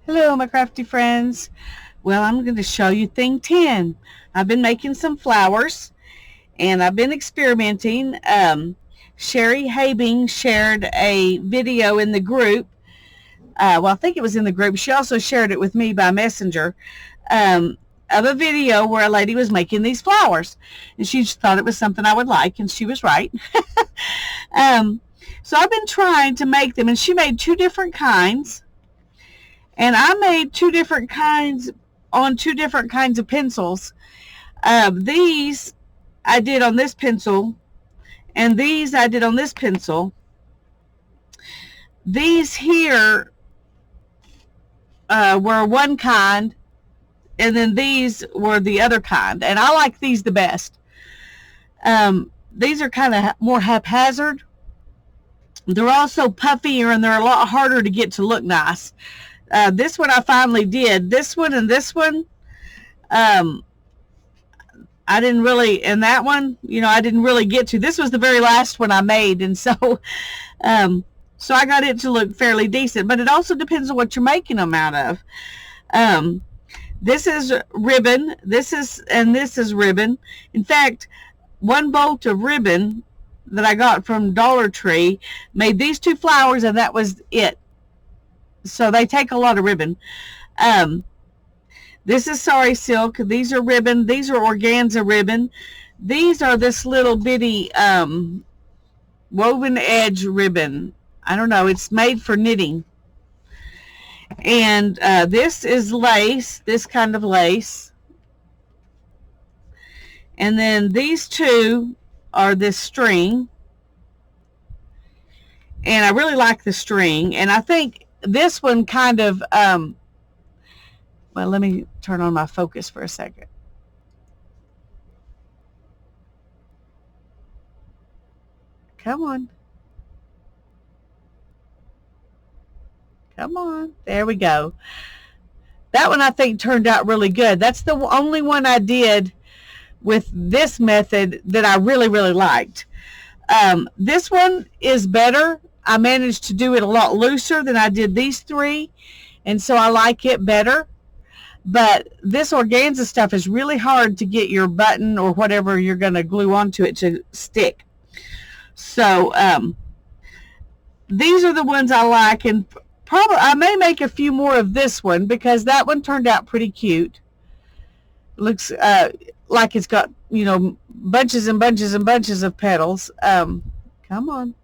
Hello, my crafty friends. Well, I'm going to show you thing 10. I've been making some flowers and I've been experimenting. Sherry Habing shared a video in the group. I think it was in the group. She also shared it with me by messenger of a video where a lady was making these flowers. And she thought it was something I would like, and she was right. So I've been trying to make them, and she made two different kinds. And I made two different kinds on two different kinds of pencils. These I did on this pencil, and these I did on this pencil. These here were one kind, and then these were the other kind. And I like these the best. These are kind of more haphazard. They're also puffier, and they're a lot harder to get to look nice. This one I finally did. This one and this one, I didn't really, and that one, I didn't really get to. This was the very last one I made, and so I got it to look fairly decent. But it also depends on what you're making them out of. This is ribbon. This is ribbon. In fact, one bolt of ribbon that I got from Dollar Tree made these two flowers, and that was it. So they take a lot of ribbon. This is Sari Silk. These are ribbon. These are organza ribbon. These are this little bitty woven edge ribbon. I don't know. It's made for knitting. And this is lace, this kind of lace. And then these two are this string. And I really like the string. And I think this one kind of, well, let me turn on my focus for a second. Come on. Come on. There we go. That one I think turned out really good. That's the only one I did with this method that I really, really liked. This one is better. I managed to do it a lot looser than I did these three, and so I like it better. But this organza stuff is really hard to get your button or whatever you're going to glue onto it to stick. So these are the ones I like, and probably I may make a few more of this one because that one turned out pretty cute. It looks like it's got, bunches and bunches and bunches of petals. Come on.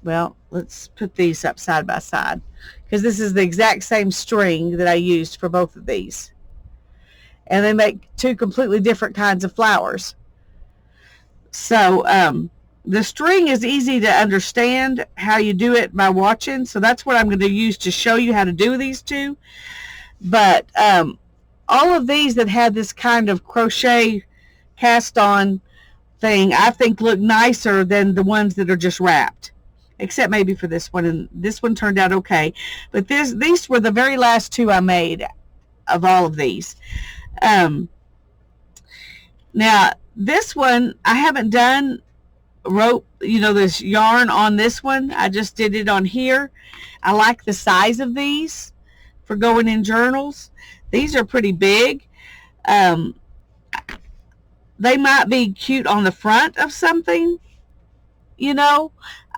Well, let's put these up side by side because this is the exact same string that I used for both of these. And they make two completely different kinds of flowers. So the string is easy to understand how you do it by watching. So that's what I'm going to use to show you how to do these two. But all of these that had this kind of crochet cast on thing, I think look nicer than the ones that are just wrapped. Except maybe for this one, and this one turned out okay. But these were the very last two I made of all of these. Now, this one, I haven't done rope, this yarn on this one. I just did it on here. I like the size of these for going in journals. These are pretty big. They might be cute on the front of something.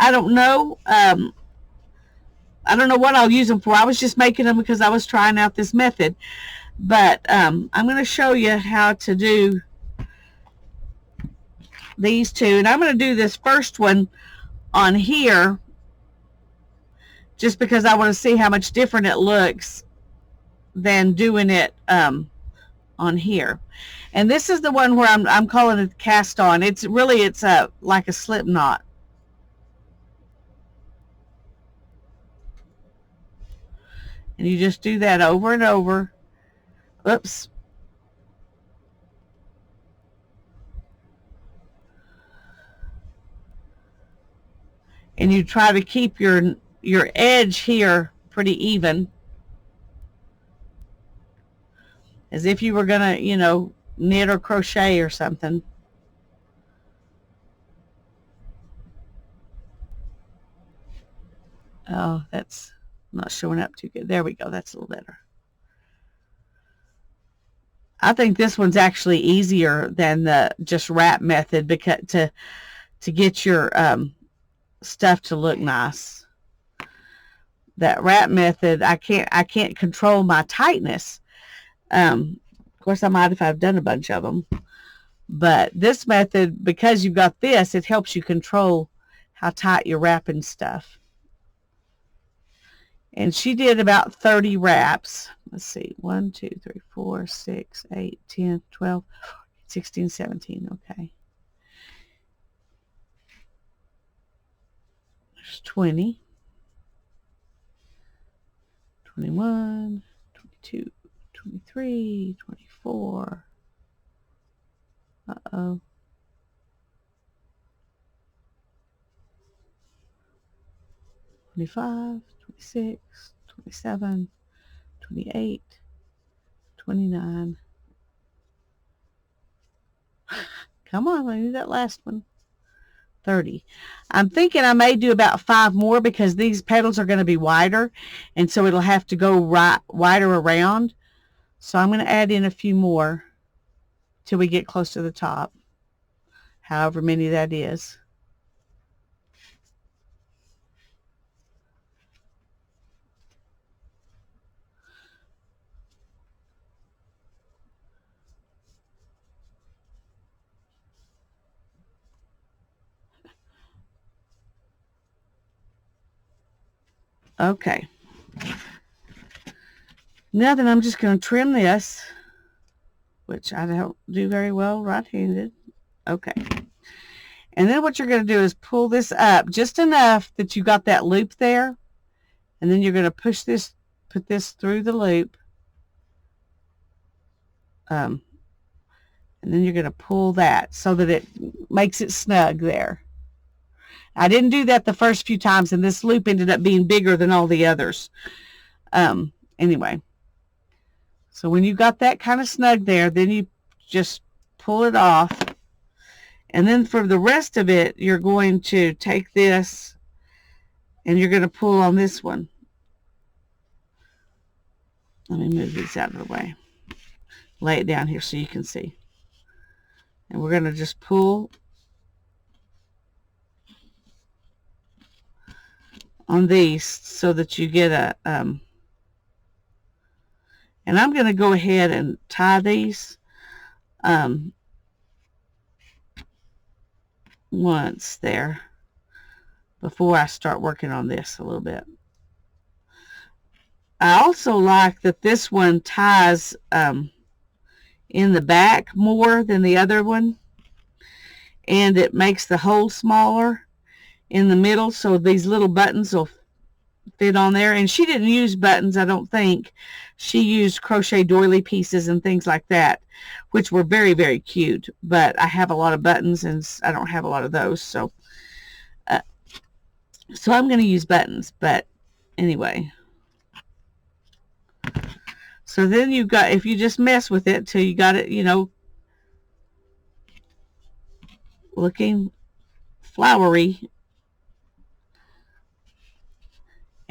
I don't know. I don't know what I'll use them for. I was just making them because I was trying out this method. But I'm going to show you how to do these two. And I'm going to do this first one on here just because I want to see how much different it looks than doing it on here. And this is the one where I'm calling it cast on. It's like a slip knot. And you just do that over and over. Oops. And you try to keep your edge here pretty even. As if you were going to, knit or crochet or something. Oh, that's Not showing up too good. There we go. That's a little better. I think this one's actually easier than the just wrap method because to get your stuff to look nice. That wrap method, I can't control my tightness. Of course, I might if I've done a bunch of them. But this method, because you've got this, it helps you control how tight you're wrapping stuff. And she did about 30 wraps. Let's see, 1, 2, 3, 4, 6, 8, 10, 12, 16, 17. Okay. There's 20, 21, 22, 23, 24. Uh-oh. 25, 26, 27, 28, 29. Come on, I need that last one. 30. I'm thinking I may do about 5 more because these petals are going to be wider, and so it'll have to go wider around. So I'm going to add in a few more till we get close to the top, however many that is. Okay. Now then, I'm just going to trim this, which I don't do very well right-handed. Okay. And then what you're going to do is pull this up just enough that you got that loop there. And then you're going to push this, put this through the loop. And then you're going to pull that so that it makes it snug there. I didn't do that the first few times, and this loop ended up being bigger than all the others. Anyway, so when you got that kind of snug there, then you just pull it off. And then for the rest of it, you're going to take this and you're going to pull on this one. Let me move these out of the way. Lay it down here so you can see. And we're going to just pull on these so that you get a, and I'm going to go ahead and tie these once there before I start working on this a little bit. I also like that this one ties in the back more than the other one, and it makes the hole smaller in the middle, so these little buttons will fit on there. And she didn't use buttons, I don't think. She used crochet doily pieces and things like that, which were very, very cute. But I have a lot of buttons, and I don't have a lot of those, so I'm going to use buttons. But anyway, so then you've got, if you just mess with it till you got it, you know, looking flowery,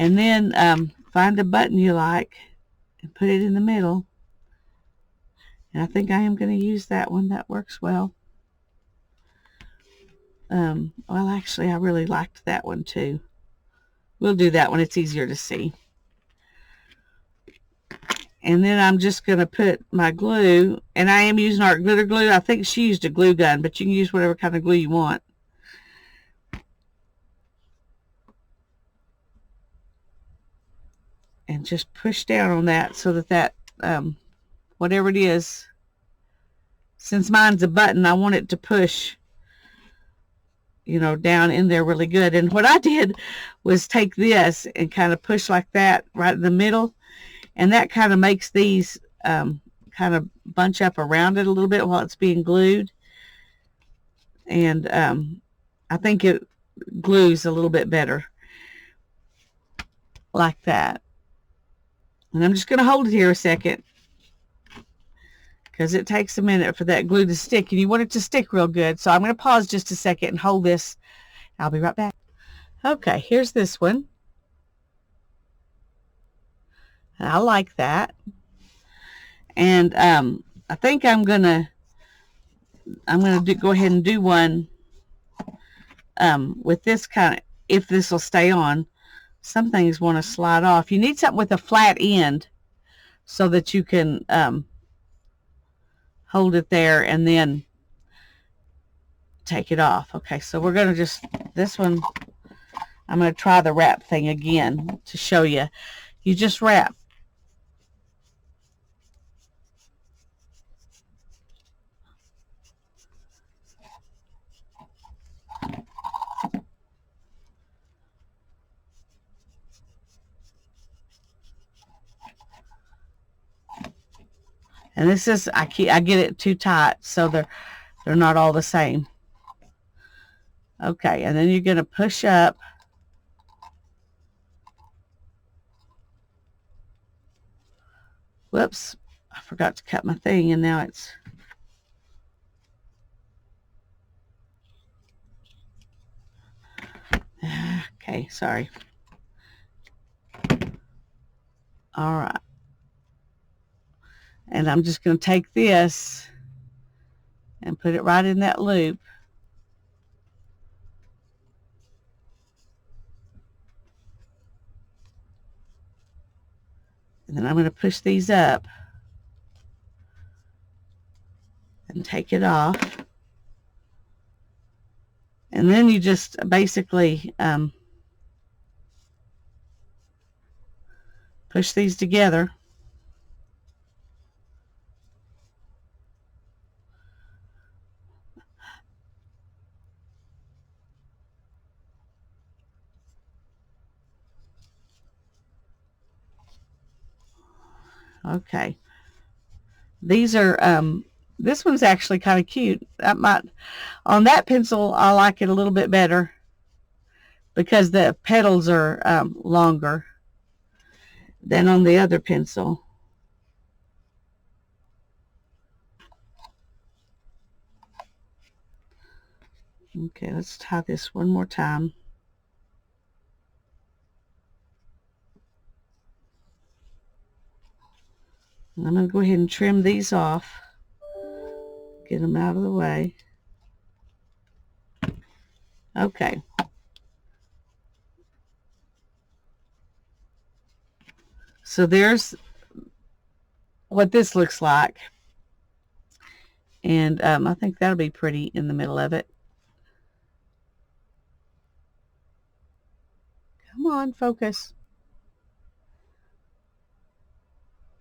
and then find a button you like and put it in the middle. And I think I am going to use that one. That works well. Well, actually, I really liked that one too. We'll do that one. It's easier to see. And then I'm just going to put my glue, and I am using art glitter glue. I think she used a glue gun, but you can use whatever kind of glue you want. And just push down on that so that whatever it is, since mine's a button, I want it to push, you know, down in there really good. And what I did was take this and kind of push like that right in the middle, and that kind of makes these kind of bunch up around it a little bit while it's being glued. And I think it glues a little bit better like that. And I'm just going to hold it here a second because it takes a minute for that glue to stick, and you want it to stick real good. So I'm going to pause just a second and hold this. I'll be right back. Okay, here's this one. I like that. And I think I'm gonna go ahead and do one with this kind of, if this will stay on. Some things want to slide off. You need something with a flat end so that you can hold it there and then take it off. Okay, so we're going to just, this one, I'm going to try the wrap thing again to show you. You just wrap. And this is, I get it too tight, so they're not all the same. Okay, and then you're going to push up. Whoops, I forgot to cut my thing, and now it's... Okay, sorry. All right. And I'm just going to take this and put it right in that loop. And then I'm going to push these up and take it off. And then you just basically push these together. Okay. These are, this one's actually kind of cute. That might, on that pencil, I like it a little bit better because the petals are longer than on the other pencil. Okay, let's tie this one more time. I'm going to go ahead and trim these off. Get them out of the way. Okay. So there's what this looks like. And I think that'll be pretty in the middle of it. Come on, focus.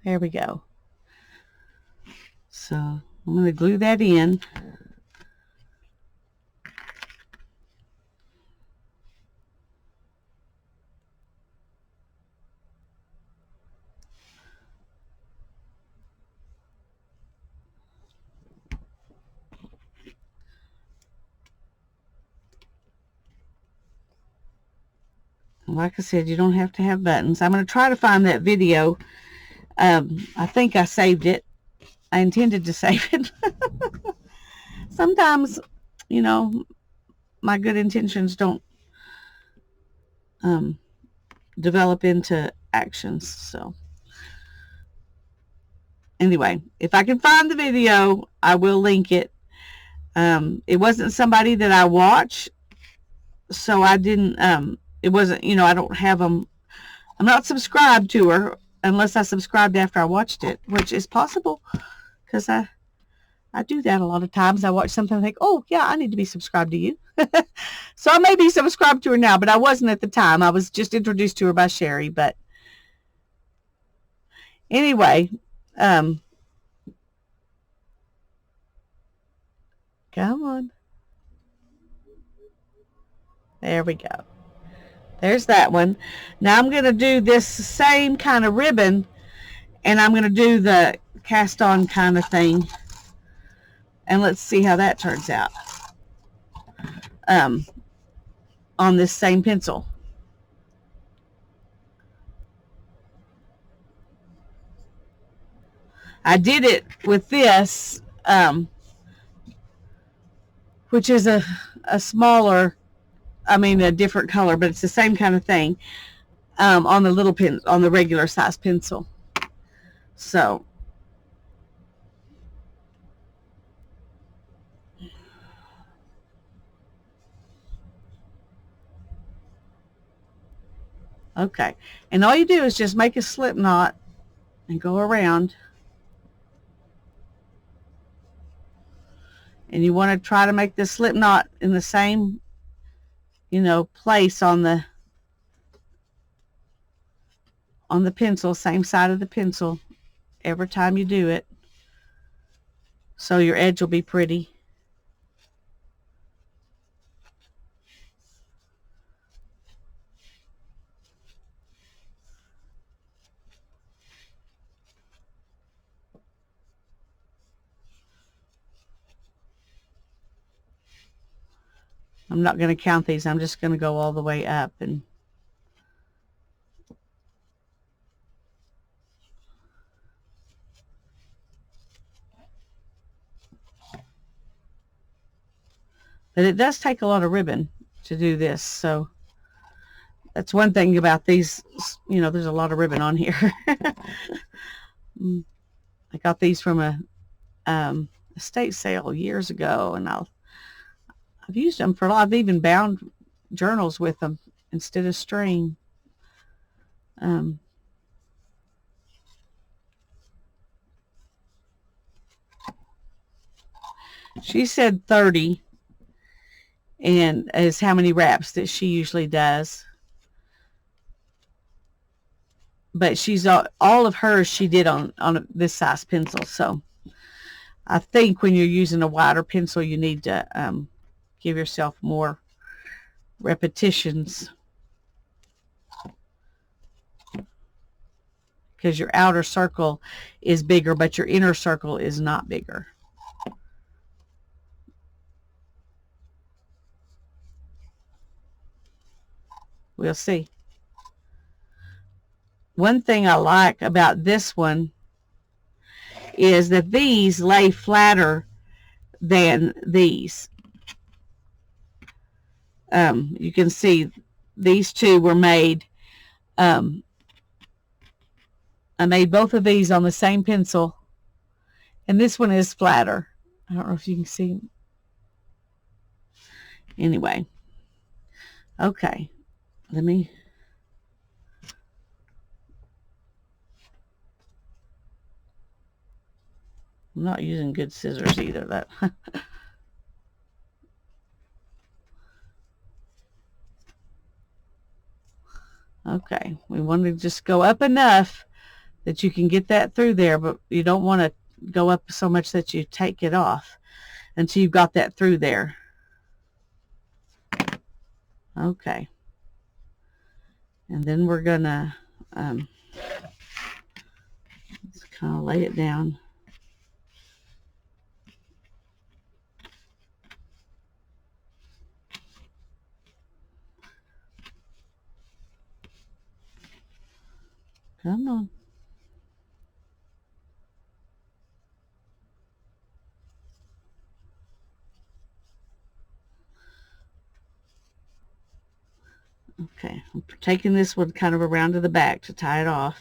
There we go. So I'm going to glue that in. Like I said, you don't have to have buttons. I'm going to try to find that video. I think I saved it. I intended to save it. Sometimes, you know, my good intentions don't develop into actions. So anyway, if I can find the video, I will link it. It wasn't somebody that I watch, so I didn't, it wasn't, you know, I don't have them. I'm not subscribed to her unless I subscribed after I watched it, which is possible because I do that a lot of times. I watch something and think, oh, yeah, I need to be subscribed to you. So I may be subscribed to her now, but I wasn't at the time. I was just introduced to her by Sherry. But anyway, come on. There we go. There's that one. Now I'm going to do this same kind of ribbon, and I'm going to do the cast on kind of thing. And let's see how that turns out on this same pencil. I did it with this, which is a smaller, I mean a different color, but it's the same kind of thing. on the little pen, on the regular size pencil. So okay, and all you do is just make a slip knot and go around, and you want to try to make the slip knot in the same, place on the pencil, same side of the pencil every time you do it, so your edge will be pretty. I'm not going to count these. I'm just going to go all the way up. And but it does take a lot of ribbon to do this, so that's one thing about these. There's a lot of ribbon on here. I got these from a estate sale years ago, and I've used them for a lot. I've even bound journals with them instead of string. She said 30 and is how many wraps that she usually does. But she's all of hers she did on this size pencil. So I think when you're using a wider pencil, you need to give yourself more repetitions, because your outer circle is bigger, but your inner circle is not bigger. We'll see. One thing I like about this one is that these lay flatter than these. You can see these two were made. I made both of these on the same pencil, and this one is flatter. I don't know if you can see. Anyway, okay, let me. I'm not using good scissors either. That. Okay, we want to just go up enough that you can get that through there, but you don't want to go up so much that you take it off until you've got that through there. Okay, and then we're gonna just kind of lay it down. Come on. Okay, I'm taking this one kind of around to the back to tie it off.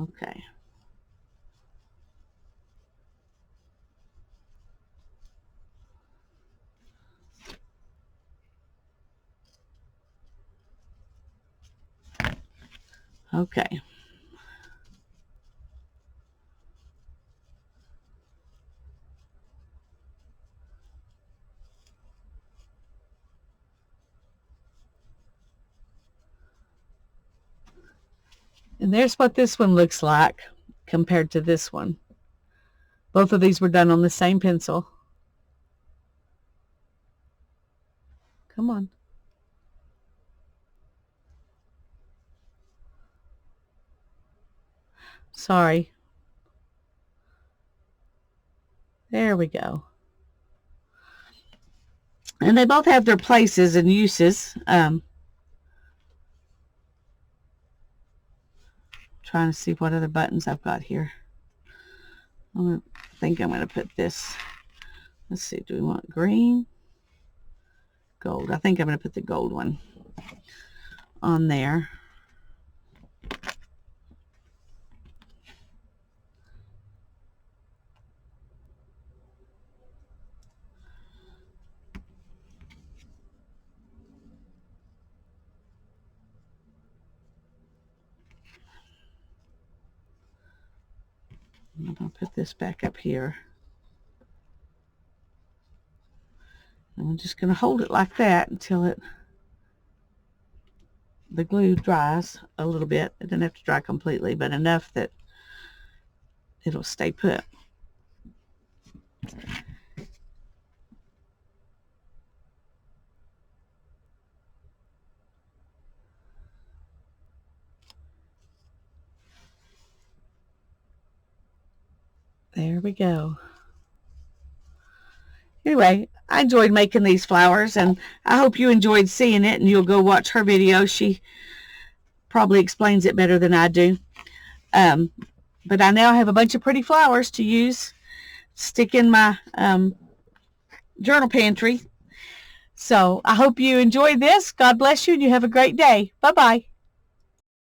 Okay. Okay. And there's what this one looks like compared to this one. Both of these were done on the same pencil. Come on. Sorry. There we go. And they both have their places and uses. trying to see what other buttons I've got here. I think I'm going to put this. Let's see, do we want green? Gold. I think I'm going to put the gold one on there. I'm going to put this back up here. And I'm just going to hold it like that until the glue dries a little bit. It doesn't have to dry completely, but enough that it'll stay put. There we go. Anyway, I enjoyed making these flowers, and I hope you enjoyed seeing it, and you'll go watch her video. She probably explains it better than I do. But I now have a bunch of pretty flowers to use, stick in my journal pantry. So I hope you enjoyed this. God bless you, and you have a great day. Bye-bye.